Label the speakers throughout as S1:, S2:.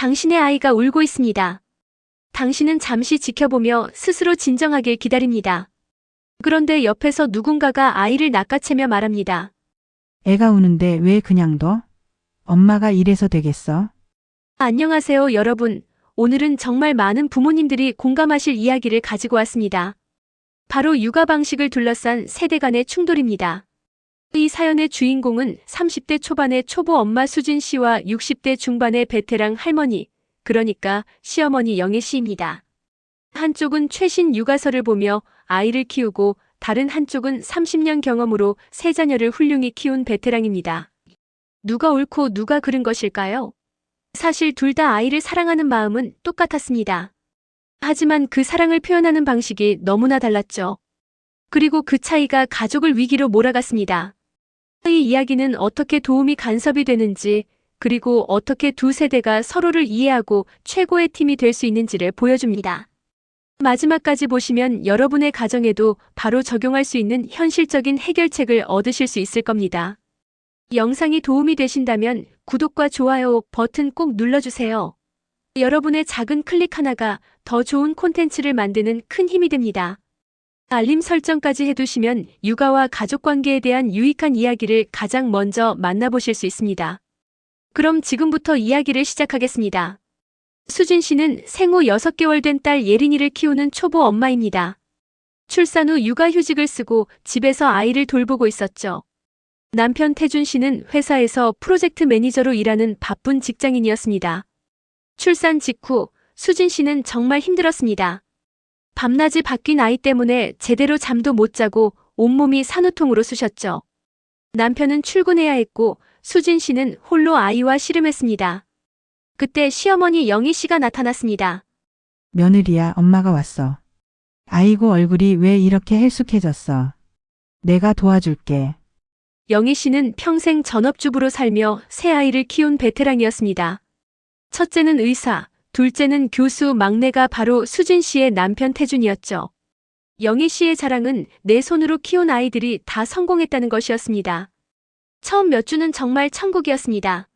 S1: 당신의 아이가 울고 있습니다. 당신은 잠시 지켜보며 스스로 진정하길 기다립니다. 그런데 옆에서 누군가가 아이를 낚아채며 말합니다.
S2: 애가 우는데 왜 그냥 둬? 엄마가 이래서 되겠어?
S1: 안녕하세요, 여러분. 오늘은 정말 많은 부모님들이 공감하실 이야기를 가지고 왔습니다. 바로 육아 방식을 둘러싼 세대 간의 충돌입니다. 이 사연의 주인공은 30대 초반의 초보 엄마 수진 씨와 60대 중반의 베테랑 할머니, 그러니까 시어머니 영애 씨입니다. 한쪽은 최신 육아서를 보며 아이를 키우고 다른 한쪽은 30년 경험으로 세 자녀를 훌륭히 키운 베테랑입니다. 누가 옳고 누가 그른 것일까요? 사실 둘 다 아이를 사랑하는 마음은 똑같았습니다. 하지만 그 사랑을 표현하는 방식이 너무나 달랐죠. 그리고 그 차이가 가족을 위기로 몰아갔습니다. 이 이야기는 어떻게 도움이 간섭이 되는지, 그리고 어떻게 두 세대가 서로를 이해하고 최고의 팀이 될 수 있는지를 보여줍니다. 마지막까지 보시면 여러분의 가정에도 바로 적용할 수 있는 현실적인 해결책을 얻으실 수 있을 겁니다. 영상이 도움이 되신다면 구독과 좋아요 버튼 꼭 눌러주세요. 여러분의 작은 클릭 하나가 더 좋은 콘텐츠를 만드는 큰 힘이 됩니다. 알림 설정까지 해두시면 육아와 가족관계에 대한 유익한 이야기를 가장 먼저 만나보실 수 있습니다. 그럼 지금부터 이야기를 시작하겠습니다. 수진 씨는 생후 6개월 된 딸 예린이를 키우는 초보 엄마입니다. 출산 후 육아휴직을 쓰고 집에서 아이를 돌보고 있었죠. 남편 태준 씨는 회사에서 프로젝트 매니저로 일하는 바쁜 직장인이었습니다. 출산 직후 수진 씨는 정말 힘들었습니다. 밤낮이 바뀐 아이 때문에 제대로 잠도 못 자고 온몸이 산후통으로 쑤셨죠. 남편은 출근해야 했고 수진 씨는 홀로 아이와 씨름했습니다. 그때 시어머니 영희 씨가 나타났습니다.
S2: 며느리야, 엄마가 왔어. 아이고, 얼굴이 왜 이렇게 헬쑥해졌어? 내가 도와줄게.
S1: 영희 씨는 평생 전업주부로 살며 세 아이를 키운 베테랑이었습니다. 첫째는 의사, 둘째는 교수, 막내가 바로 수진 씨의 남편 태준이었죠. 영희 씨의 자랑은 내 손으로 키운 아이들이 다 성공했다는 것이었습니다. 처음 몇 주는 정말 천국이었습니다.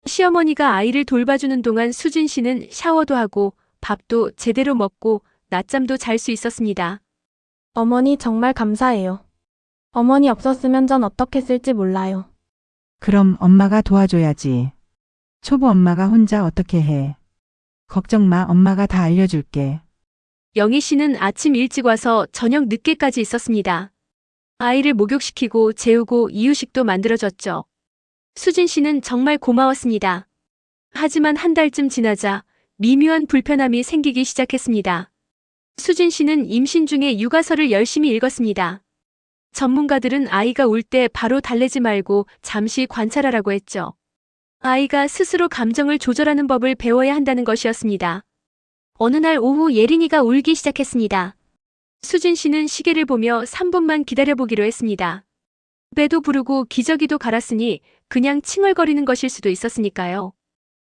S1: 시어머니가 아이를 돌봐주는 동안 수진 씨는 샤워도 하고 밥도 제대로 먹고 낮잠도 잘 수 있었습니다.
S3: 어머니 정말 감사해요. 어머니 없었으면 전 어떻게 했을지 몰라요.
S2: 그럼 엄마가 도와줘야지. 초보 엄마가 혼자 어떻게 해? 걱정 마, 엄마가 다 알려줄게.
S1: 영희 씨는 아침 일찍 와서 저녁 늦게까지 있었습니다. 아이를 목욕시키고 재우고 이유식도 만들어줬죠. 수진 씨는 정말 고마웠습니다. 하지만 한 달쯤 지나자 미묘한 불편함이 생기기 시작했습니다. 수진 씨는 임신 중에 육아서를 열심히 읽었습니다. 전문가들은 아이가 울 때 바로 달래지 말고 잠시 관찰하라고 했죠. 아이가 스스로 감정을 조절하는 법을 배워야 한다는 것이었습니다. 어느 날 오후 예린이가 울기 시작했습니다. 수진 씨는 시계를 보며 3분만 기다려보기로 했습니다. 배도 부르고 기저귀도 갈았으니 그냥 칭얼거리는 것일 수도 있었으니까요.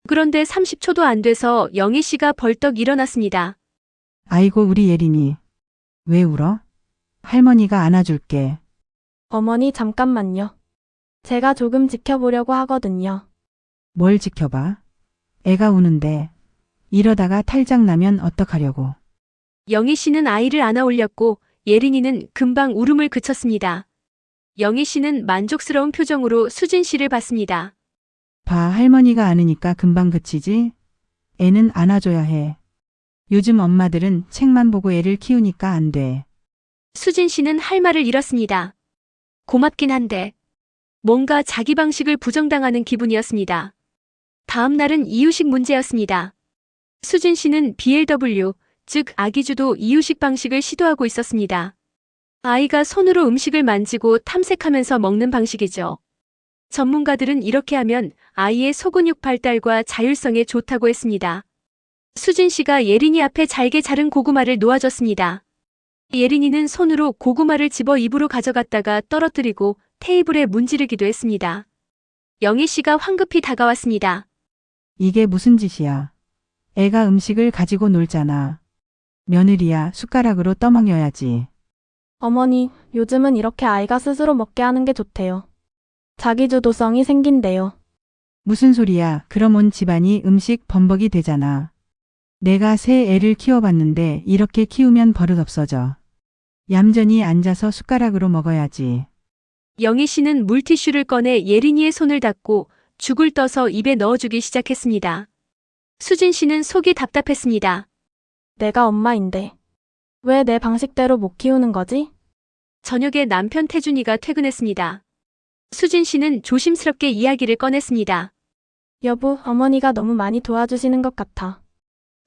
S1: 그런데 30초도 안 돼서 영희 씨가 벌떡 일어났습니다.
S2: 아이고, 우리 예린이. 왜 울어? 할머니가 안아줄게.
S3: 어머니 잠깐만요. 제가 조금 지켜보려고 하거든요.
S2: 뭘 지켜봐? 애가 우는데. 이러다가 탈장 나면 어떡하려고.
S1: 영희 씨는 아이를 안아 올렸고 예린이는 금방 울음을 그쳤습니다. 영희 씨는 만족스러운 표정으로 수진 씨를 봤습니다.
S2: 봐, 할머니가 안으니까 금방 그치지? 애는 안아줘야 해. 요즘 엄마들은 책만 보고 애를 키우니까 안 돼.
S1: 수진 씨는 할 말을 잃었습니다. 고맙긴 한데 뭔가 자기 방식을 부정당하는 기분이었습니다. 다음 날은 이유식 문제였습니다. 수진 씨는 BLW, 즉 아기주도 이유식 방식을 시도하고 있었습니다. 아이가 손으로 음식을 만지고 탐색하면서 먹는 방식이죠. 전문가들은 이렇게 하면 아이의 소근육 발달과 자율성에 좋다고 했습니다. 수진 씨가 예린이 앞에 잘게 자른 고구마를 놓아줬습니다. 예린이는 손으로 고구마를 집어 입으로 가져갔다가 떨어뜨리고 테이블에 문지르기도 했습니다. 영희 씨가 황급히 다가왔습니다.
S2: 이게 무슨 짓이야? 애가 음식을 가지고 놀잖아. 며느리야, 숟가락으로 떠먹여야지.
S3: 어머니, 요즘은 이렇게 아이가 스스로 먹게 하는 게 좋대요. 자기주도성이 생긴대요.
S2: 무슨 소리야? 그럼 온 집안이 음식 범벅이 되잖아. 내가 새 애를 키워봤는데 이렇게 키우면 버릇 없어져. 얌전히 앉아서 숟가락으로 먹어야지.
S1: 영희 씨는 물티슈를 꺼내 예린이의 손을 닦고 죽을 떠서 입에 넣어주기 시작했습니다. 수진 씨는 속이 답답했습니다.
S3: 내가 엄마인데. 왜 내 방식대로 못 키우는 거지?
S1: 저녁에 남편 태준이가 퇴근했습니다. 수진 씨는 조심스럽게 이야기를 꺼냈습니다.
S3: 여보, 어머니가 너무 많이 도와주시는 것 같아.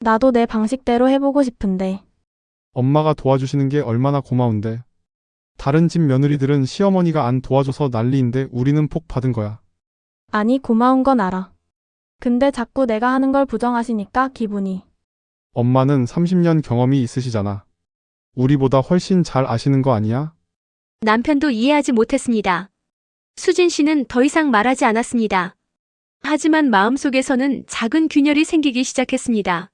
S3: 나도 내 방식대로 해보고 싶은데.
S4: 엄마가 도와주시는 게 얼마나 고마운데. 다른 집 며느리들은 시어머니가 안 도와줘서 난리인데 우리는 복 받은 거야.
S3: 아니, 고마운 건 알아. 근데 자꾸 내가 하는 걸 부정하시니까 기분이.
S4: 엄마는 30년 경험이 있으시잖아. 우리보다 훨씬 잘 아시는 거 아니야?
S1: 남편도 이해하지 못했습니다. 수진 씨는 더 이상 말하지 않았습니다. 하지만 마음속에서는 작은 균열이 생기기 시작했습니다.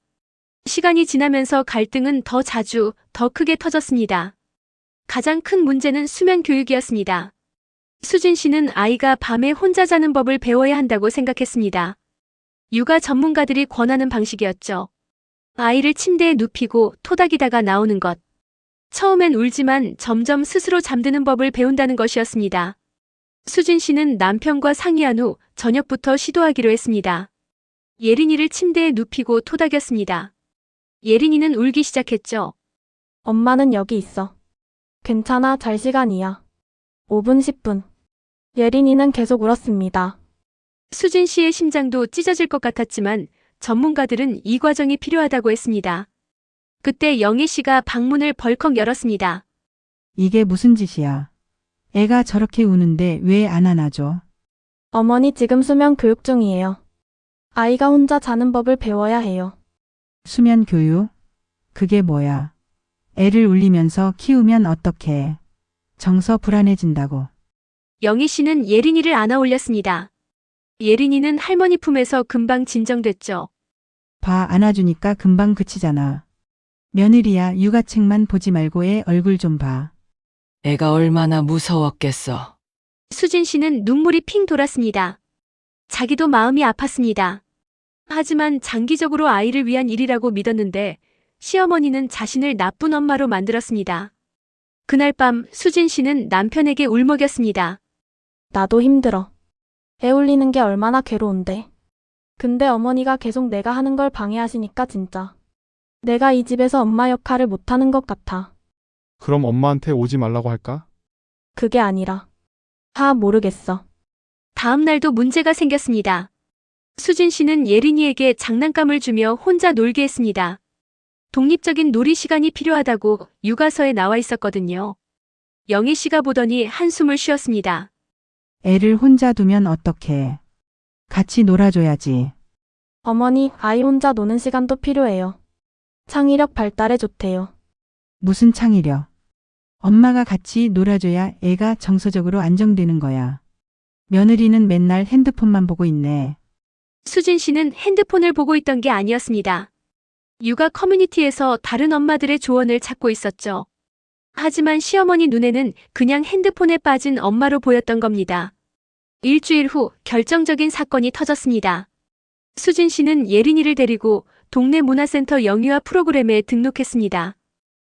S1: 시간이 지나면서 갈등은 더 자주, 더 크게 터졌습니다. 가장 큰 문제는 수면 교육이었습니다. 수진 씨는 아이가 밤에 혼자 자는 법을 배워야 한다고 생각했습니다. 육아 전문가들이 권하는 방식이었죠. 아이를 침대에 눕히고 토닥이다가 나오는 것. 처음엔 울지만 점점 스스로 잠드는 법을 배운다는 것이었습니다. 수진 씨는 남편과 상의한 후 저녁부터 시도하기로 했습니다. 예린이를 침대에 눕히고 토닥였습니다. 예린이는 울기 시작했죠.
S3: 엄마는 여기 있어. 괜찮아, 잘 시간이야. 5분, 10분. 예린이는 계속 울었습니다.
S1: 수진 씨의 심장도 찢어질 것 같았지만 전문가들은 이 과정이 필요하다고 했습니다. 그때 영희 씨가 방문을 벌컥 열었습니다.
S2: 이게 무슨 짓이야? 애가 저렇게 우는데 왜 안 안아줘?
S3: 어머니 지금 수면 교육 중이에요. 아이가 혼자 자는 법을 배워야 해요.
S2: 수면 교육? 그게 뭐야? 애를 울리면서 키우면 어떡해? 정서 불안해진다고.
S1: 영희 씨는 예린이를 안아 올렸습니다. 예린이는 할머니 품에서 금방 진정됐죠.
S2: 봐, 안아주니까 금방 그치잖아. 며느리야, 육아책만 보지 말고 애 얼굴 좀 봐.
S5: 애가 얼마나 무서웠겠어.
S1: 수진 씨는 눈물이 핑 돌았습니다. 자기도 마음이 아팠습니다. 하지만 장기적으로 아이를 위한 일이라고 믿었는데 시어머니는 자신을 나쁜 엄마로 만들었습니다. 그날 밤 수진 씨는 남편에게 울먹였습니다.
S3: 나도 힘들어. 애 울리는 게 얼마나 괴로운데. 근데 어머니가 계속 내가 하는 걸 방해하시니까 진짜. 내가 이 집에서 엄마 역할을 못하는 것 같아.
S4: 그럼 엄마한테 오지 말라고 할까?
S3: 그게 아니라. 모르겠어.
S1: 다음 날도 문제가 생겼습니다. 수진 씨는 예린이에게 장난감을 주며 혼자 놀게 했습니다. 독립적인 놀이 시간이 필요하다고 육아서에 나와 있었거든요. 영희 씨가 보더니 한숨을 쉬었습니다.
S2: 애를 혼자 두면 어떡해? 같이 놀아줘야지.
S3: 어머니, 아이 혼자 노는 시간도 필요해요. 창의력 발달에 좋대요.
S2: 무슨 창의력? 엄마가 같이 놀아줘야 애가 정서적으로 안정되는 거야. 며느리는 맨날 핸드폰만 보고 있네.
S1: 수진 씨는 핸드폰을 보고 있던 게 아니었습니다. 육아 커뮤니티에서 다른 엄마들의 조언을 찾고 있었죠. 하지만 시어머니 눈에는 그냥 핸드폰에 빠진 엄마로 보였던 겁니다. 일주일 후 결정적인 사건이 터졌습니다. 수진 씨는 예린이를 데리고 동네 문화센터 영유아 프로그램에 등록했습니다.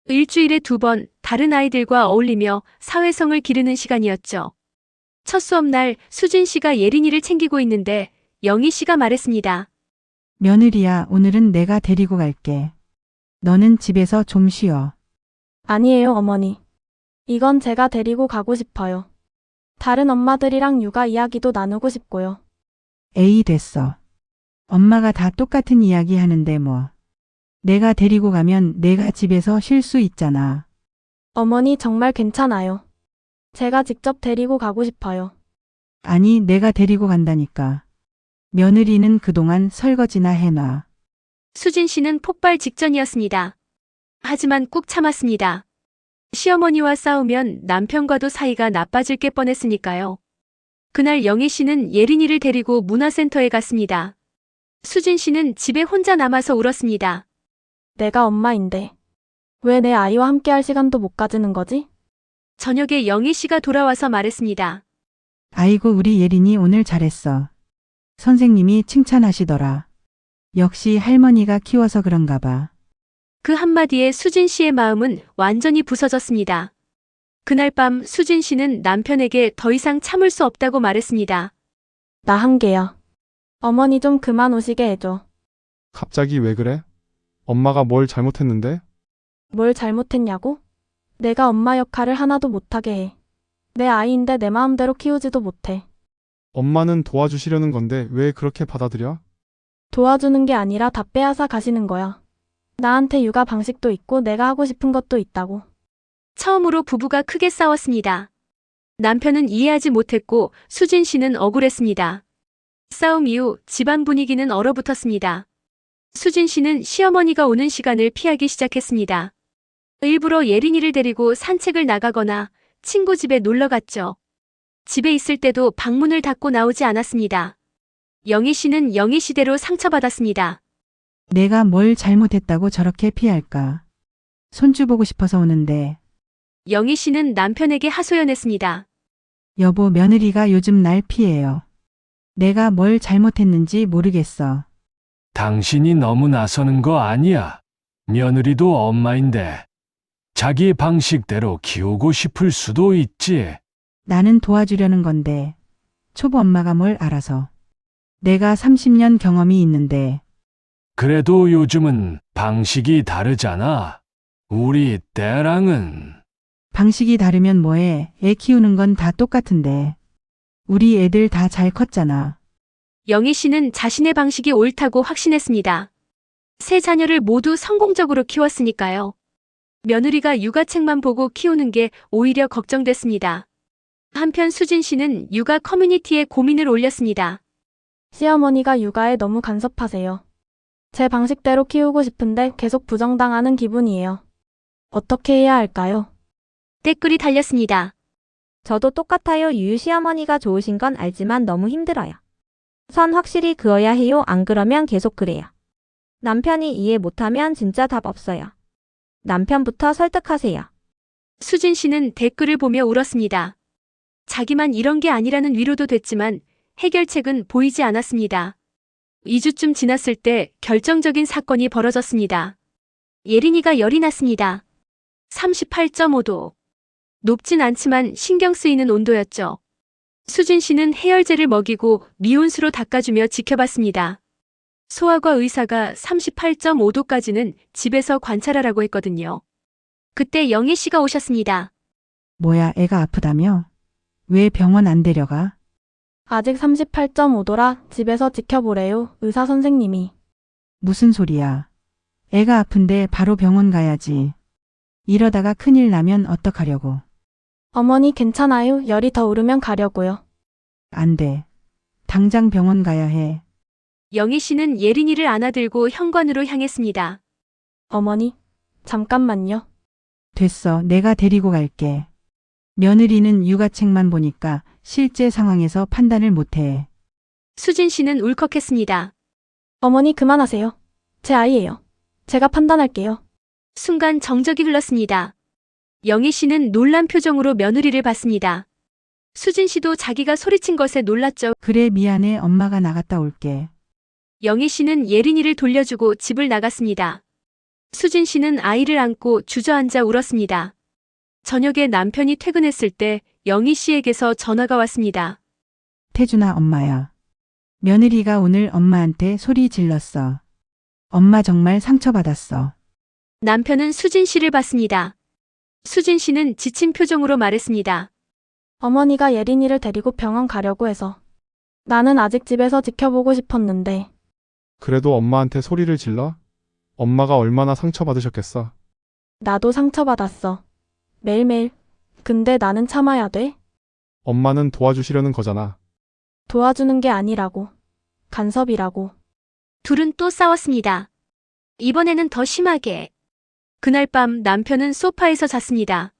S1: 일주일에 2번 다른 아이들과 어울리며 사회성을 기르는 시간이었죠. 첫 수업날 수진 씨가 예린이를 챙기고 있는데 영희 씨가 말했습니다.
S2: 며느리야, 오늘은 내가 데리고 갈게. 너는 집에서 좀 쉬어.
S3: 아니에요, 어머니. 이건 제가 데리고 가고 싶어요. 다른 엄마들이랑 육아 이야기도 나누고 싶고요.
S2: 에이, 됐어. 엄마가 다 똑같은 이야기 하는데 뭐. 내가 데리고 가면 내가 집에서 쉴 수 있잖아.
S3: 어머니 정말 괜찮아요. 제가 직접 데리고 가고 싶어요.
S2: 아니, 내가 데리고 간다니까. 며느리는 그동안 설거지나 해놔.
S1: 수진 씨는 폭발 직전이었습니다. 하지만 꾹 참았습니다. 시어머니와 싸우면 남편과도 사이가 나빠질 게 뻔했으니까요. 그날 영희 씨는 예린이를 데리고 문화센터에 갔습니다. 수진 씨는 집에 혼자 남아서 울었습니다.
S3: 내가 엄마인데. 왜 내 아이와 함께 할 시간도 못 가지는 거지?
S1: 저녁에 영희 씨가 돌아와서 말했습니다.
S2: 아이고, 우리 예린이 오늘 잘했어. 선생님이 칭찬하시더라. 역시 할머니가 키워서 그런가 봐.
S1: 그 한마디에 수진 씨의 마음은 완전히 부서졌습니다. 그날 밤 수진 씨는 남편에게 더 이상 참을 수 없다고 말했습니다.
S3: 나 한계야. 어머니 좀 그만 오시게 해줘.
S4: 갑자기 왜 그래? 엄마가 뭘 잘못했는데?
S3: 뭘 잘못했냐고? 내가 엄마 역할을 하나도 못하게 해. 내 아이인데 내 마음대로 키우지도 못해.
S4: 엄마는 도와주시려는 건데 왜 그렇게 받아들여?
S3: 도와주는 게 아니라 다 빼앗아 가시는 거야. 나한테 육아 방식도 있고 내가 하고 싶은 것도 있다고.
S1: 처음으로 부부가 크게 싸웠습니다. 남편은 이해하지 못했고 수진 씨는 억울했습니다. 싸움 이후 집안 분위기는 얼어붙었습니다. 수진 씨는 시어머니가 오는 시간을 피하기 시작했습니다. 일부러 예린이를 데리고 산책을 나가거나 친구 집에 놀러 갔죠. 집에 있을 때도 방문을 닫고 나오지 않았습니다. 영희 씨는 영희 씨대로 상처받았습니다.
S2: 내가 뭘 잘못했다고 저렇게 피할까? 손주 보고 싶어서 오는데.
S1: 영희 씨는 남편에게 하소연했습니다.
S2: 여보, 며느리가 요즘 날 피해요. 내가 뭘 잘못했는지 모르겠어.
S6: 당신이 너무 나서는 거 아니야. 며느리도 엄마인데 자기 방식대로 키우고 싶을 수도 있지.
S2: 나는 도와주려는 건데. 초보 엄마가 뭘 알아서. 내가 30년 경험이 있는데.
S6: 그래도 요즘은 방식이 다르잖아. 우리 때랑은.
S2: 방식이 다르면 뭐해? 애 키우는 건 다 똑같은데. 우리 애들 다 잘 컸잖아.
S1: 영희 씨는 자신의 방식이 옳다고 확신했습니다. 세 자녀를 모두 성공적으로 키웠으니까요. 며느리가 육아책만 보고 키우는 게 오히려 걱정됐습니다. 한편 수진 씨는 육아 커뮤니티에 고민을 올렸습니다.
S3: 시어머니가 육아에 너무 간섭하세요. 제 방식대로 키우고 싶은데 계속 부정당하는 기분이에요. 어떻게 해야 할까요?
S1: 댓글이 달렸습니다.
S7: 저도 똑같아요. 유유 시어머니가 좋으신 건 알지만 너무 힘들어요. 선 확실히 그어야 해요. 안 그러면 계속 그래요. 남편이 이해 못하면 진짜 답 없어요. 남편부터 설득하세요.
S1: 수진 씨는 댓글을 보며 울었습니다. 자기만 이런 게 아니라는 위로도 됐지만 해결책은 보이지 않았습니다. 2주쯤 지났을 때 결정적인 사건이 벌어졌습니다. 예린이가 열이 났습니다. 38.5도. 높진 않지만 신경 쓰이는 온도였죠. 수진 씨는 해열제를 먹이고 미온수로 닦아주며 지켜봤습니다. 소아과 의사가 38.5도까지는 집에서 관찰하라고 했거든요. 그때 영희 씨가 오셨습니다.
S2: 뭐야, 애가 아프다며? 왜 병원 안 데려가?
S3: 아직 38.5도라 집에서 지켜보래요. 의사 선생님이.
S2: 무슨 소리야? 애가 아픈데 바로 병원 가야지. 이러다가 큰일 나면 어떡하려고.
S3: 어머니 괜찮아요. 열이 더 오르면 가려고요.
S2: 안 돼. 당장 병원 가야 해.
S1: 영희 씨는 예린이를 안아들고 현관으로 향했습니다.
S3: 어머니, 잠깐만요.
S2: 됐어. 내가 데리고 갈게. 며느리는 육아책만 보니까 실제 상황에서 판단을 못해.
S1: 수진 씨는 울컥했습니다.
S3: 어머니 그만하세요. 제 아이예요. 제가 판단할게요.
S1: 순간 정적이 흘렀습니다. 영희 씨는 놀란 표정으로 며느리를 봤습니다. 수진 씨도 자기가 소리친 것에 놀랐죠.
S2: 그래, 미안해. 엄마가 나갔다 올게.
S1: 영희 씨는 예린이를 돌려주고 집을 나갔습니다. 수진 씨는 아이를 안고 주저앉아 울었습니다. 저녁에 남편이 퇴근했을 때 영희 씨에게서 전화가 왔습니다.
S2: 태준아, 엄마야. 며느리가 오늘 엄마한테 소리 질렀어. 엄마 정말 상처받았어.
S1: 남편은 수진 씨를 봤습니다. 수진 씨는 지친 표정으로 말했습니다.
S3: 어머니가 예린이를 데리고 병원 가려고 해서. 나는 아직 집에서 지켜보고 싶었는데.
S4: 그래도 엄마한테 소리를 질러? 엄마가 얼마나 상처받으셨겠어.
S3: 나도 상처받았어. 매일매일. 근데 나는 참아야 돼?
S4: 엄마는 도와주시려는 거잖아.
S3: 도와주는 게 아니라고. 간섭이라고.
S1: 둘은 또 싸웠습니다. 이번에는 더 심하게. 그날 밤 남편은 소파에서 잤습니다.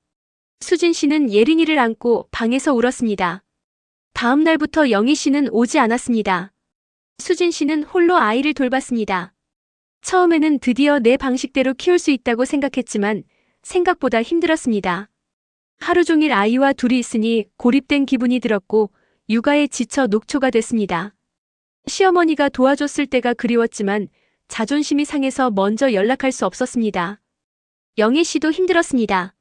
S1: 수진 씨는 예린이를 안고 방에서 울었습니다. 다음 날부터 영희 씨는 오지 않았습니다. 수진 씨는 홀로 아이를 돌봤습니다. 처음에는 드디어 내 방식대로 키울 수 있다고 생각했지만 생각보다 힘들었습니다. 하루 종일 아이와 둘이 있으니 고립된 기분이 들었고 육아에 지쳐 녹초가 됐습니다. 시어머니가 도와줬을 때가 그리웠지만 자존심이 상해서 먼저 연락할 수 없었습니다. 영애 씨도 힘들었습니다.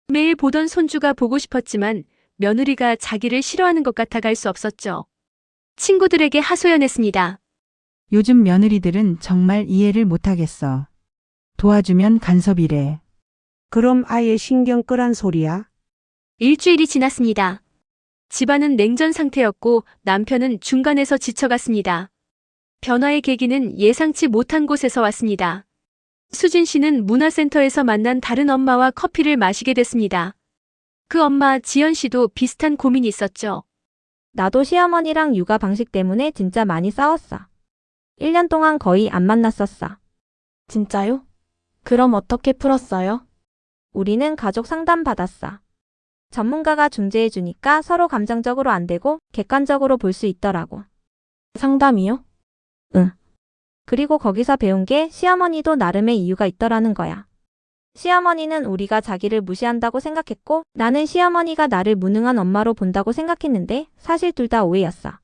S1: 매일 보던 손주가 보고 싶었지만 며느리가 자기를 싫어하는 것 같아 갈 수 없었죠. 친구들에게 하소연했습니다.
S2: 요즘 며느리들은 정말 이해를 못하겠어. 도와주면 간섭이래.
S8: 그럼 아예 신경 끄란 소리야?
S1: 일주일이 지났습니다. 집안은 냉전 상태였고 남편은 중간에서 지쳐갔습니다. 변화의 계기는 예상치 못한 곳에서 왔습니다. 수진 씨는 문화센터에서 만난 다른 엄마와 커피를 마시게 됐습니다. 그 엄마 지연 씨도 비슷한 고민이 있었죠.
S7: 나도 시어머니랑 육아 방식 때문에 진짜 많이 싸웠어. 1년 동안 거의 안 만났었어.
S3: 진짜요? 그럼 어떻게 풀었어요?
S7: 우리는 가족 상담 받았어. 전문가가 중재해주니까 서로 감정적으로 안 되고 객관적으로 볼 수 있더라고.
S3: 상담이요?
S7: 그리고 거기서 배운 게 시어머니도 나름의 이유가 있더라는 거야. 시어머니는 우리가 자기를 무시한다고 생각했고 나는 시어머니가 나를 무능한 엄마로 본다고 생각했는데 사실 둘 다 오해였어.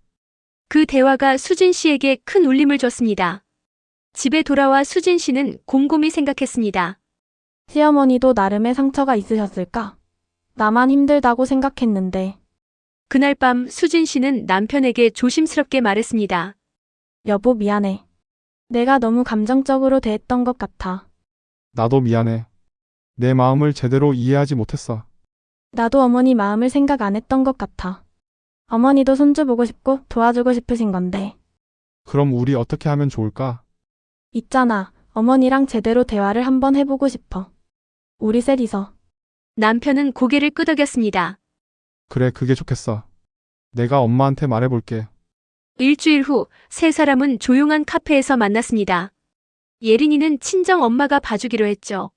S1: 그 대화가 수진 씨에게 큰 울림을 줬습니다. 집에 돌아와 수진 씨는 곰곰이 생각했습니다.
S3: 시어머니도 나름의 상처가 있으셨을까? 나만 힘들다고 생각했는데.
S1: 그날 밤 수진 씨는 남편에게 조심스럽게 말했습니다.
S3: 여보 미안해. 내가 너무 감정적으로 대했던 것 같아.
S4: 나도 미안해. 내 마음을 제대로 이해하지 못했어.
S3: 나도 어머니 마음을 생각 안 했던 것 같아. 어머니도 손주 보고 싶고 도와주고 싶으신 건데.
S4: 그럼 우리 어떻게 하면 좋을까?
S3: 있잖아. 어머니랑 제대로 대화를 한번 해보고 싶어. 우리 셋이서.
S1: 남편은 고개를 끄덕였습니다.
S4: 그래, 그게 좋겠어. 내가 엄마한테 말해볼게.
S1: 일주일 후 세 사람은 조용한 카페에서 만났습니다. 예린이는 친정 엄마가 봐주기로 했죠.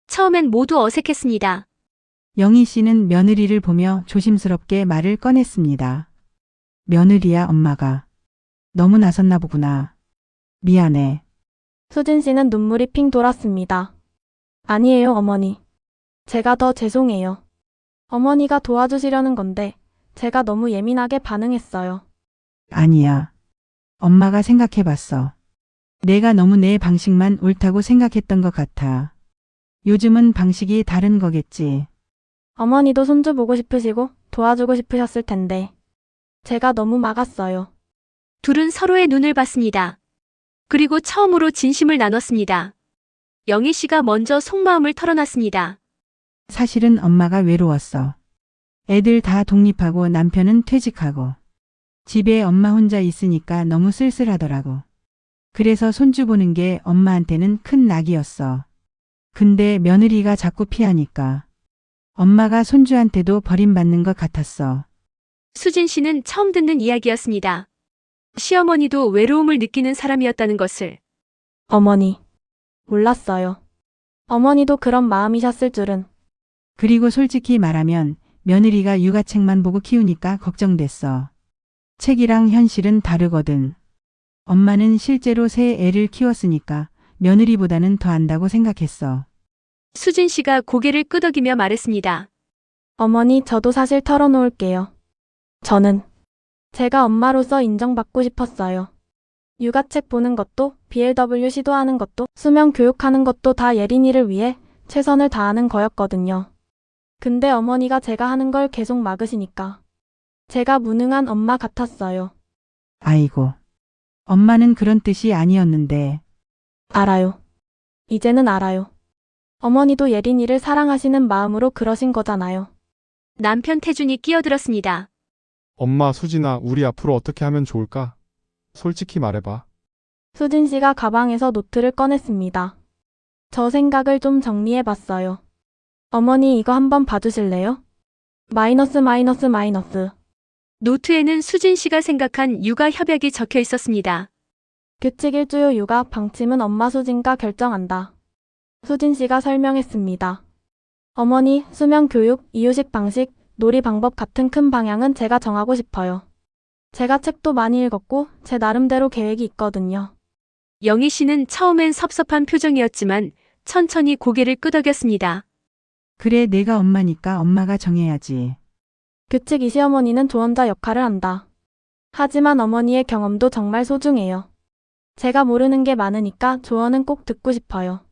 S1: 처음엔 모두 어색했습니다.
S2: 영희 씨는 며느리를 보며 조심스럽게 말을 꺼냈습니다. 며느리야, 엄마가. 너무 나섰나 보구나. 미안해.
S3: 수진 씨는 눈물이 핑 돌았습니다. 아니에요, 어머니. 제가 더 죄송해요. 어머니가 도와주시려는 건데 제가 너무 예민하게 반응했어요.
S2: 아니야. 엄마가 생각해봤어. 내가 너무 내 방식만 옳다고 생각했던 것 같아. 요즘은 방식이 다른 거겠지.
S3: 어머니도 손주 보고 싶으시고 도와주고 싶으셨을 텐데 제가 너무 막았어요.
S1: 둘은 서로의 눈을 봤습니다. 그리고 처음으로 진심을 나눴습니다. 영희 씨가 먼저 속마음을 털어놨습니다.
S2: 사실은 엄마가 외로웠어. 애들 다 독립하고 남편은 퇴직하고. 집에 엄마 혼자 있으니까 너무 쓸쓸하더라고. 그래서 손주 보는 게 엄마한테는 큰 낙이었어. 근데 며느리가 자꾸 피하니까 엄마가 손주한테도 버림받는 것 같았어.
S1: 수진 씨는 처음 듣는 이야기였습니다. 시어머니도 외로움을 느끼는 사람이었다는 것을.
S3: 어머니. 몰랐어요. 어머니도 그런 마음이셨을 줄은.
S2: 그리고 솔직히 말하면 며느리가 육아책만 보고 키우니까 걱정됐어. 책이랑 현실은 다르거든. 엄마는 실제로 새 애를 키웠으니까 며느리보다는 더 안다고 생각했어.
S1: 수진 씨가 고개를 끄덕이며 말했습니다.
S3: 어머니, 저도 사실 털어놓을게요. 저는 제가 엄마로서 인정받고 싶었어요. 육아책 보는 것도, BLW 시도하는 것도, 수면 교육하는 것도 다 예린이를 위해 최선을 다하는 거였거든요. 근데 어머니가 제가 하는 걸 계속 막으시니까 제가 무능한 엄마 같았어요.
S2: 아이고. 엄마는 그런 뜻이 아니었는데.
S3: 알아요. 이제는 알아요. 어머니도 예린이를 사랑하시는 마음으로 그러신 거잖아요.
S1: 남편 태준이 끼어들었습니다.
S4: 엄마, 수진아, 우리 앞으로 어떻게 하면 좋을까? 솔직히 말해봐.
S3: 수진 씨가 가방에서 노트를 꺼냈습니다. 저 생각을 좀 정리해 봤어요. 어머니 이거 한번 봐주실래요? 마이너스.
S1: 노트에는 수진 씨가 생각한 육아 협약이 적혀 있었습니다.
S3: 규칙 1주요 육아 방침은 엄마 수진가 결정한다. 수진 씨가 설명했습니다. 어머니, 수면 교육, 이유식 방식, 놀이 방법 같은 큰 방향은 제가 정하고 싶어요. 제가 책도 많이 읽었고 제 나름대로 계획이 있거든요.
S1: 영희 씨는 처음엔 섭섭한 표정이었지만 천천히 고개를 끄덕였습니다.
S2: 그래, 내가 엄마니까 엄마가 정해야지.
S3: 규칙 이 시어머니는 조언자 역할을 한다. 하지만 어머니의 경험도 정말 소중해요. 제가 모르는 게 많으니까 조언은 꼭 듣고 싶어요.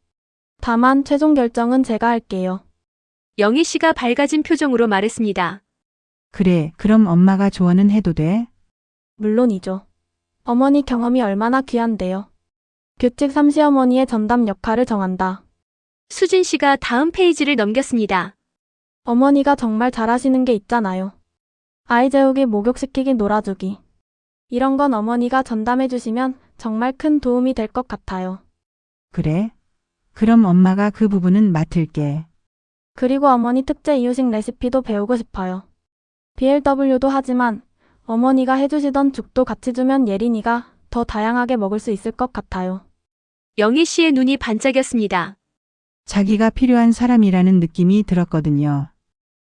S3: 다만 최종 결정은 제가 할게요.
S1: 영희 씨가 밝아진 표정으로 말했습니다.
S2: 그래, 그럼 엄마가 조언은 해도 돼?
S3: 물론이죠. 어머니 경험이 얼마나 귀한데요. 규칙 3 시어머니의 전담 역할을 정한다.
S1: 수진 씨가 다음 페이지를 넘겼습니다.
S3: 어머니가 정말 잘하시는 게 있잖아요. 아이 재우기, 목욕시키기, 놀아주기. 이런 건 어머니가 전담해 주시면 정말 큰 도움이 될 것 같아요.
S2: 그래? 그럼 엄마가 그 부분은 맡을게.
S3: 그리고 어머니 특제 이유식 레시피도 배우고 싶어요. BLW도 하지만 어머니가 해주시던 죽도 같이 주면 예린이가 더 다양하게 먹을 수 있을 것 같아요.
S1: 영희 씨의 눈이 반짝였습니다.
S2: 자기가 필요한 사람이라는 느낌이 들었거든요.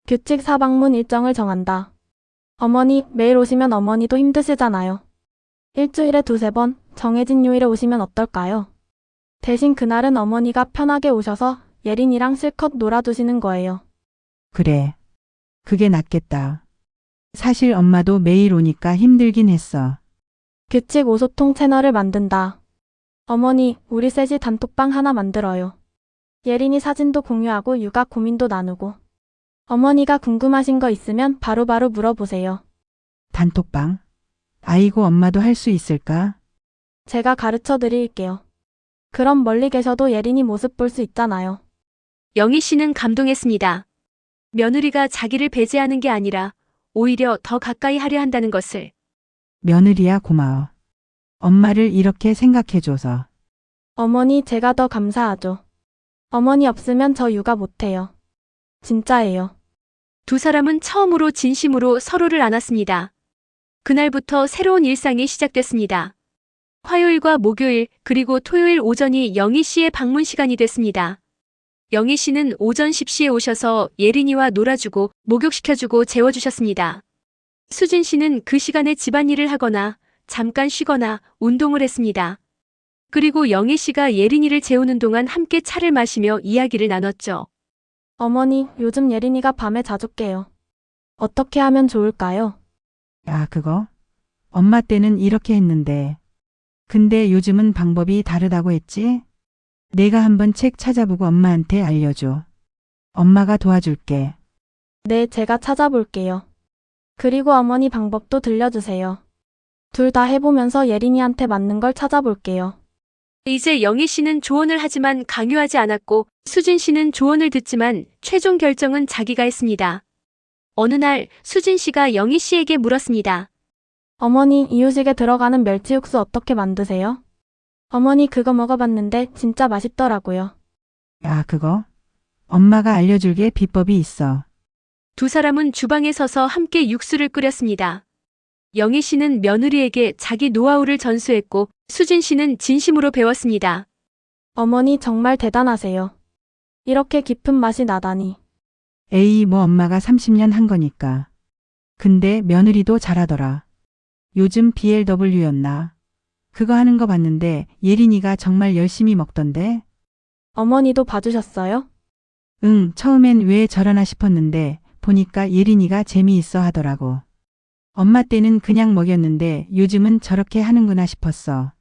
S3: 규칙 4방문 일정을 정한다. 어머니 매일 오시면 어머니도 힘드시잖아요. 일주일에 2-3번 정해진 요일에 오시면 어떨까요? 대신 그날은 어머니가 편하게 오셔서 예린이랑 실컷 놀아주시는 거예요.
S2: 그래. 그게 낫겠다. 사실 엄마도 매일 오니까 힘들긴 했어.
S3: 규칙 5소통 채널을 만든다. 어머니, 우리 셋이 단톡방 하나 만들어요. 예린이 사진도 공유하고 육아 고민도 나누고. 어머니가 궁금하신 거 있으면 바로바로 물어보세요.
S2: 단톡방? 아이고, 엄마도 할 수 있을까?
S3: 제가 가르쳐 드릴게요. 그럼 멀리 계셔도 예린이 모습 볼 수 있잖아요.
S1: 영희 씨는 감동했습니다. 며느리가 자기를 배제하는 게 아니라 오히려 더 가까이 하려 한다는 것을.
S2: 며느리야, 고마워. 엄마를 이렇게 생각해줘서.
S3: 어머니, 제가 더 감사하죠. 어머니 없으면 저 육아 못해요. 진짜예요.
S1: 두 사람은 처음으로 진심으로 서로를 안았습니다. 그날부터 새로운 일상이 시작됐습니다. 화요일과 목요일 그리고 토요일 오전이 영희 씨의 방문 시간이 됐습니다. 영희 씨는 오전 10시에 오셔서 예린이와 놀아주고 목욕시켜주고 재워주셨습니다. 수진 씨는 그 시간에 집안일을 하거나 잠깐 쉬거나 운동을 했습니다. 그리고 영희 씨가 예린이를 재우는 동안 함께 차를 마시며 이야기를 나눴죠.
S3: 어머니, 요즘 예린이가 밤에 자주 깨요. 어떻게 하면 좋을까요?
S2: 아, 그거? 엄마 때는 이렇게 했는데. 근데 요즘은 방법이 다르다고 했지? 내가 한번 책 찾아보고 엄마한테 알려줘. 엄마가 도와줄게.
S3: 네, 제가 찾아볼게요. 그리고 어머니 방법도 들려주세요. 둘 다 해보면서 예린이한테 맞는 걸 찾아볼게요.
S1: 이제 영희 씨는 조언을 하지만 강요하지 않았고 수진 씨는 조언을 듣지만 최종 결정은 자기가 했습니다. 어느 날 수진 씨가 영희 씨에게 물었습니다.
S3: 어머니, 이유식에 들어가는 멸치 육수 어떻게 만드세요? 어머니 그거 먹어봤는데 진짜 맛있더라고요.
S2: 아, 그거? 엄마가 알려줄게 비법이 있어.
S1: 두 사람은 주방에 서서 함께 육수를 끓였습니다. 영희 씨는 며느리에게 자기 노하우를 전수했고 수진 씨는 진심으로 배웠습니다.
S3: 어머니 정말 대단하세요. 이렇게 깊은 맛이 나다니.
S2: 에이, 뭐 엄마가 30년 한 거니까. 근데 며느리도 잘하더라. 요즘 BLW였나? 그거 하는 거 봤는데 예린이가 정말 열심히 먹던데?
S3: 어머니도 봐주셨어요?
S2: 응, 처음엔 왜 저러나 싶었는데 보니까 예린이가 재미있어 하더라고. 엄마 때는 그냥 먹였는데 요즘은 저렇게 하는구나 싶었어.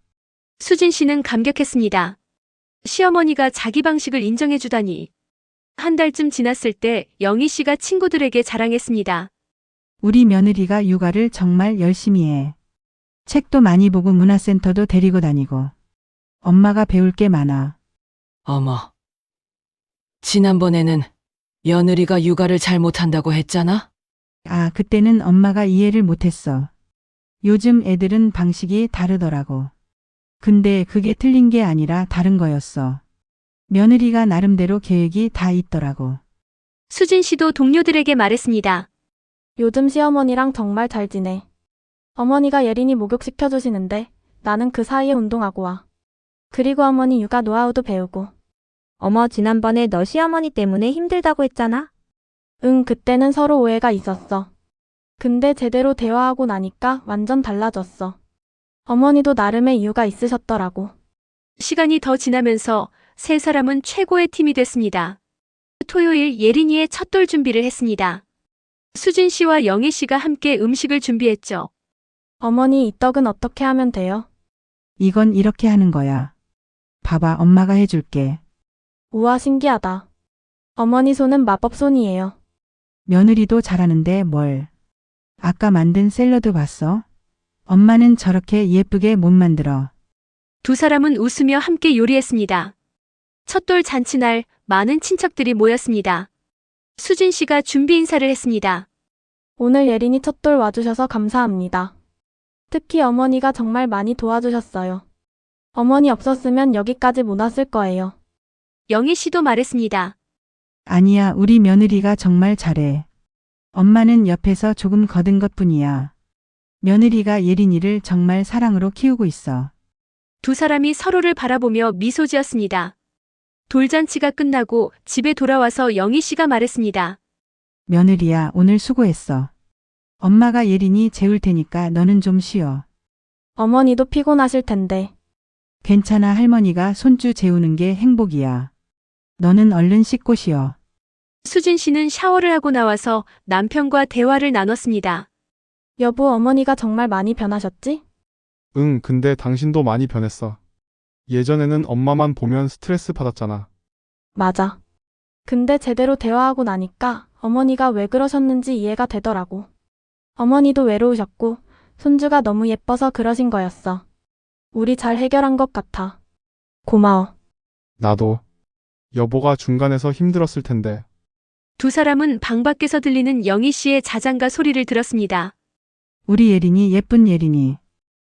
S1: 수진 씨는 감격했습니다. 시어머니가 자기 방식을 인정해주다니. 한 달쯤 지났을 때 영희 씨가 친구들에게 자랑했습니다.
S2: 우리 며느리가 육아를 정말 열심히 해. 책도 많이 보고 문화센터도 데리고 다니고. 엄마가 배울 게 많아.
S5: 어머. 지난번에는 며느리가 육아를 잘못한다고 했잖아?
S2: 아, 그때는 엄마가 이해를 못했어. 요즘 애들은 방식이 다르더라고. 근데 그게 틀린 게 아니라 다른 거였어. 며느리가 나름대로 계획이 다 있더라고.
S1: 수진 씨도 동료들에게 말했습니다.
S3: 요즘 시어머니랑 정말 잘 지내. 어머니가 예린이 목욕시켜주시는데 나는 그 사이에 운동하고 와. 그리고 어머니 육아 노하우도 배우고.
S7: 어머, 지난번에 너 시어머니 때문에 힘들다고 했잖아?
S3: 응, 그때는 서로 오해가 있었어. 근데 제대로 대화하고 나니까 완전 달라졌어. 어머니도 나름의 이유가 있으셨더라고.
S1: 시간이 더 지나면서 세 사람은 최고의 팀이 됐습니다. 토요일 예린이의 첫돌 준비를 했습니다. 수진 씨와 영희 씨가 함께 음식을 준비했죠.
S3: 어머니, 이 떡은 어떻게 하면 돼요?
S2: 이건 이렇게 하는 거야. 봐봐, 엄마가 해줄게.
S3: 우와, 신기하다. 어머니 손은 마법 손이에요.
S2: 며느리도 잘하는데 뭘. 아까 만든 샐러드 봤어? 엄마는 저렇게 예쁘게 못 만들어.
S1: 두 사람은 웃으며 함께 요리했습니다. 첫돌 잔치날 많은 친척들이 모였습니다. 수진 씨가 준비 인사를 했습니다.
S3: 오늘 예린이 첫돌 와주셔서 감사합니다. 특히 어머니가 정말 많이 도와주셨어요. 어머니 없었으면 여기까지 못 왔을 거예요.
S1: 영희 씨도 말했습니다.
S2: 아니야, 우리 며느리가 정말 잘해. 엄마는 옆에서 조금 거든 것뿐이야. 며느리가 예린이를 정말 사랑으로 키우고 있어.
S1: 두 사람이 서로를 바라보며 미소 지었습니다. 돌잔치가 끝나고 집에 돌아와서 영희 씨가 말했습니다.
S2: 며느리야, 오늘 수고했어. 엄마가 예린이 재울 테니까 너는 좀 쉬어.
S3: 어머니도 피곤하실 텐데.
S2: 괜찮아, 할머니가 손주 재우는 게 행복이야. 너는 얼른 씻고 쉬어.
S1: 수진 씨는 샤워를 하고 나와서 남편과 대화를 나눴습니다.
S3: 여보, 어머니가 정말 많이 변하셨지?
S4: 응, 근데 당신도 많이 변했어. 예전에는 엄마만 보면 스트레스 받았잖아.
S3: 맞아. 근데 제대로 대화하고 나니까 어머니가 왜 그러셨는지 이해가 되더라고. 어머니도 외로우셨고 손주가 너무 예뻐서 그러신 거였어. 우리 잘 해결한 것 같아. 고마워.
S4: 나도. 여보가 중간에서 힘들었을 텐데.
S1: 두 사람은 방 밖에서 들리는 영희 씨의 자장가 소리를 들었습니다.
S2: 우리 예린이, 예쁜 예린이.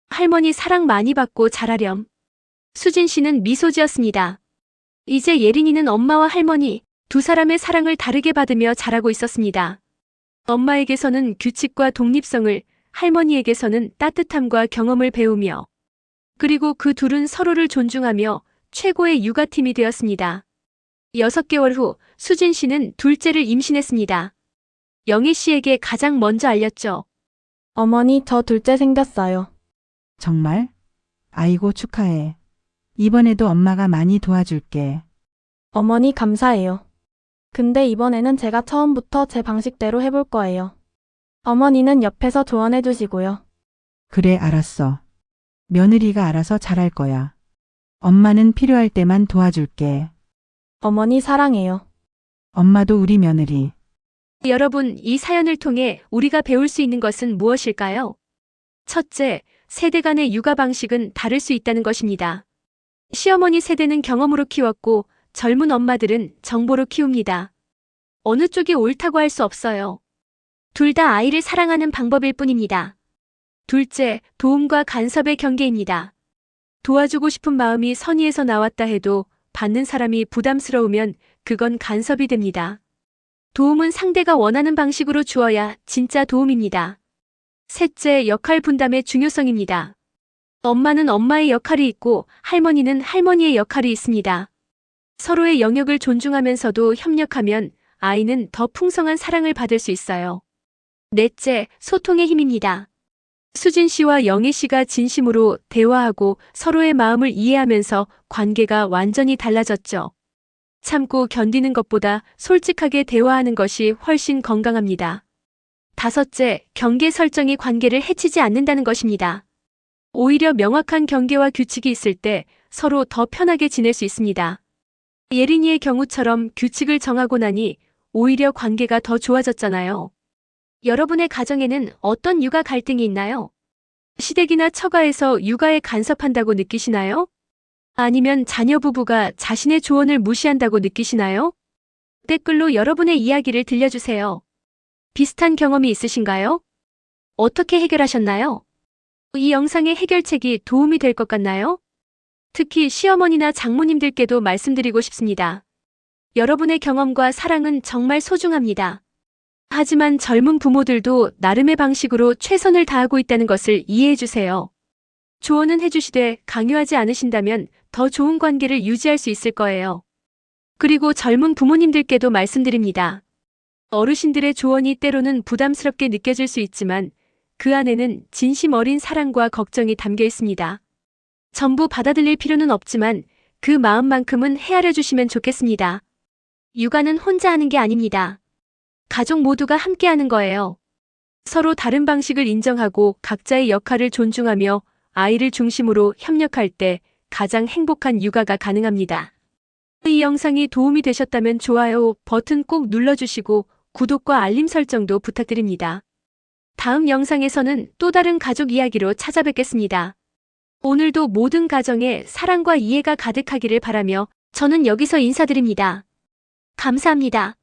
S1: 할머니 사랑 많이 받고 자라렴. 수진 씨는 미소 지었습니다. 이제 예린이는 엄마와 할머니 두 사람의 사랑을 다르게 받으며 자라고 있었습니다. 엄마에게서는 규칙과 독립성을, 할머니에게서는 따뜻함과 경험을 배우며, 그리고 그 둘은 서로를 존중하며 최고의 육아팀이 되었습니다. 6개월 후 수진 씨는 둘째를 임신했습니다. 영희 씨에게 가장 먼저 알렸죠.
S3: 어머니, 저 둘째 생겼어요.
S2: 정말? 아이고, 축하해. 이번에도 엄마가 많이 도와줄게.
S3: 어머니, 감사해요. 근데 이번에는 제가 처음부터 제 방식대로 해볼 거예요. 어머니는 옆에서 조언해 주시고요.
S2: 그래, 알았어. 며느리가 알아서 잘할 거야. 엄마는 필요할 때만 도와줄게.
S3: 어머니 사랑해요.
S2: 엄마도 우리 며느리.
S1: 여러분, 이 사연을 통해 우리가 배울 수 있는 것은 무엇일까요? 첫째, 세대 간의 육아 방식은 다를 수 있다는 것입니다. 시어머니 세대는 경험으로 키웠고 젊은 엄마들은 정보로 키웁니다. 어느 쪽이 옳다고 할 수 없어요. 둘 다 아이를 사랑하는 방법일 뿐입니다. 둘째, 도움과 간섭의 경계입니다. 도와주고 싶은 마음이 선의에서 나왔다 해도 받는 사람이 부담스러우면 그건 간섭이 됩니다. 도움은 상대가 원하는 방식으로 주어야 진짜 도움입니다. 셋째, 역할 분담의 중요성입니다. 엄마는 엄마의 역할이 있고 할머니는 할머니의 역할이 있습니다. 서로의 영역을 존중하면서도 협력하면 아이는 더 풍성한 사랑을 받을 수 있어요. 넷째, 소통의 힘입니다. 수진 씨와 영희 씨가 진심으로 대화하고 서로의 마음을 이해하면서 관계가 완전히 달라졌죠. 참고 견디는 것보다 솔직하게 대화하는 것이 훨씬 건강합니다. 다섯째, 경계 설정이 관계를 해치지 않는다는 것입니다. 오히려 명확한 경계와 규칙이 있을 때 서로 더 편하게 지낼 수 있습니다. 예린이의 경우처럼 규칙을 정하고 나니 오히려 관계가 더 좋아졌잖아요. 여러분의 가정에는 어떤 육아 갈등이 있나요? 시댁이나 처가에서 육아에 간섭한다고 느끼시나요? 아니면 자녀 부부가 자신의 조언을 무시한다고 느끼시나요? 댓글로 여러분의 이야기를 들려주세요. 비슷한 경험이 있으신가요? 어떻게 해결하셨나요? 이 영상의 해결책이 도움이 될 것 같나요? 특히 시어머니나 장모님들께도 말씀드리고 싶습니다. 여러분의 경험과 사랑은 정말 소중합니다. 하지만 젊은 부모들도 나름의 방식으로 최선을 다하고 있다는 것을 이해해 주세요. 조언은 해주시되 강요하지 않으신다면 더 좋은 관계를 유지할 수 있을 거예요. 그리고 젊은 부모님들께도 말씀드립니다. 어르신들의 조언이 때로는 부담스럽게 느껴질 수 있지만 그 안에는 진심 어린 사랑과 걱정이 담겨 있습니다. 전부 받아들일 필요는 없지만 그 마음만큼은 헤아려 주시면 좋겠습니다. 육아는 혼자 하는 게 아닙니다. 가족 모두가 함께 하는 거예요. 서로 다른 방식을 인정하고 각자의 역할을 존중하며 아이를 중심으로 협력할 때 가장 행복한 육아가 가능합니다. 이 영상이 도움이 되셨다면 좋아요 버튼 꼭 눌러주시고 구독과 알림 설정도 부탁드립니다. 다음 영상에서는 또 다른 가족 이야기로 찾아뵙겠습니다. 오늘도 모든 가정에 사랑과 이해가 가득하기를 바라며 저는 여기서 인사드립니다. 감사합니다.